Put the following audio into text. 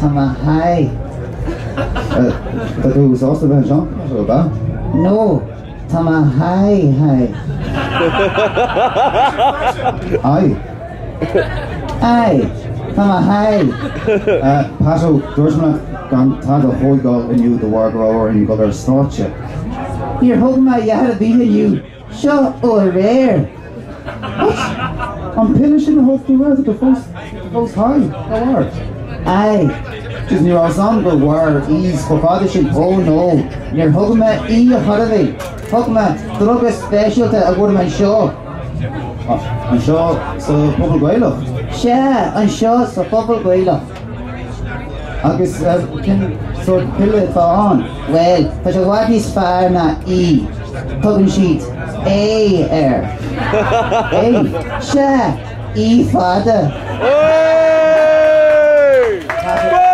Tamahai. Dat was also ben Jean, zo ba? No. Tamahai. Ai. Ai. Tamahai. Paso, doorsma gan tad a hoigal in you the war grower and you got our startje. You're hoping my yard to be you. Shut over there. What? I'm finishing the whole thing right at the first high. How are? Aye. Just new ensemble war ease for fathership. Oh no. You're hoping my e a holiday. Hoping my drug a special to a woman show. I'm sure so Pubble Gaeilgeoir. Sure, I'm sure it's a bubble Gaeilgeoir. I guess can sort of pill it on. Well, but what is far na e? Tugging sheet. A air. A. Sure. E father. Hey! Hey!